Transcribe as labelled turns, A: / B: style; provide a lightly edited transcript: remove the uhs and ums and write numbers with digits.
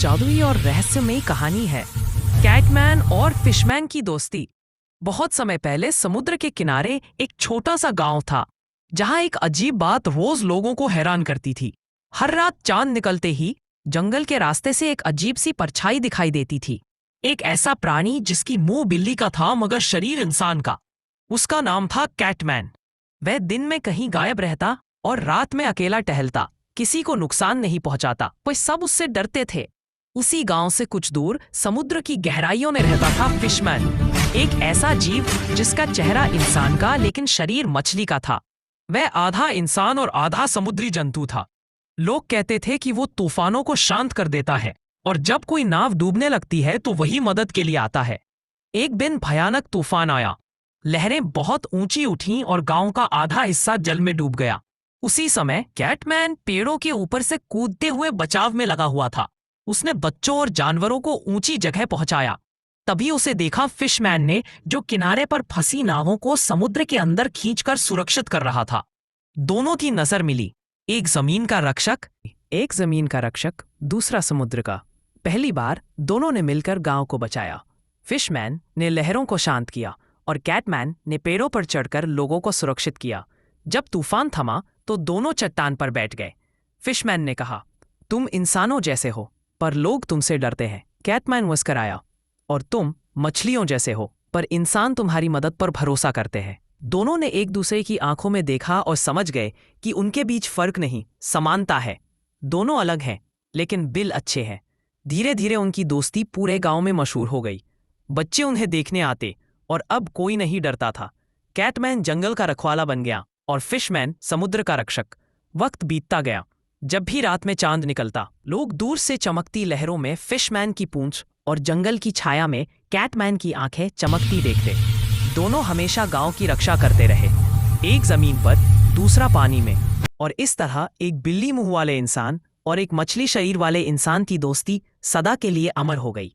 A: जादुई और रहस्यमयी कहानी है कैटमैन और फिशमैन की दोस्ती। बहुत समय पहले समुद्र के किनारे एक छोटा सा गांव था जहां एक अजीब बात रोज लोगों को हैरान करती थी। हर रात चांद निकलते ही जंगल के रास्ते से एक अजीब सी परछाई दिखाई देती थी। एक ऐसा प्राणी जिसकी मुंह बिल्ली का था मगर शरीर इंसान का। उसका नाम था कैटमैन। वह दिन में कहीं गायब रहता और रात में अकेला टहलता, किसी को नुकसान नहीं पहुंचाता, कोई सब उससे डरते थे। उसी गांव से कुछ दूर समुद्र की गहराइयों में रहता था फिशमैन, एक ऐसा जीव जिसका चेहरा इंसान का लेकिन शरीर मछली का था। वह आधा इंसान और आधा समुद्री जंतु था। लोग कहते थे कि वो तूफानों को शांत कर देता है और जब कोई नाव डूबने लगती है तो वही मदद के लिए आता है। एक दिन भयानक तूफान आया, लहरें बहुत ऊंची उठीं और गांव का आधा हिस्सा जल में डूब गया। उसी समय कैटमैन पेड़ों के ऊपर से कूदते हुए बचाव में लगा हुआ था। उसने बच्चों और जानवरों को ऊंची जगह पहुंचाया। तभी उसे देखा फिशमैन ने, जो किनारे पर फंसी नावों को समुद्र के अंदर खींचकर सुरक्षित कर रहा था। दोनों की नजर मिली, एक जमीन का रक्षक, दूसरा समुद्र का। पहली बार दोनों ने मिलकर गांव को बचाया। फिशमैन ने लहरों को शांत किया और कैटमैन ने पेड़ों पर चढ़कर लोगों को सुरक्षित किया। जब तूफान थमा तो दोनों चट्टान पर बैठ गए। फिशमैन ने कहा, तुम इंसानों जैसे हो पर लोग तुमसे डरते हैं। कैटमैन मुस्कुराया, और तुम मछलियों जैसे हो पर इंसान तुम्हारी मदद पर भरोसा करते हैं। दोनों ने एक दूसरे की आंखों में देखा और समझ गए कि उनके बीच फर्क नहीं, समानता है। दोनों अलग हैं लेकिन दिल अच्छे हैं। धीरे धीरे उनकी दोस्ती पूरे गांव में मशहूर हो गई। बच्चे उन्हें देखने आते और अब कोई नहीं डरता था। कैटमैन जंगल का रखवाला बन गया और फिशमैन समुद्र का रक्षक। वक्त बीतता गया। जब भी रात में चांद निकलता, लोग दूर से चमकती लहरों में फिशमैन की पूंछ और जंगल की छाया में कैटमैन की आंखें चमकती देखते। दोनों हमेशा गांव की रक्षा करते रहे, एक जमीन पर, दूसरा पानी में। और इस तरह एक बिल्ली मुंह वाले इंसान और एक मछली शरीर वाले इंसान की दोस्ती सदा के लिए अमर हो गई।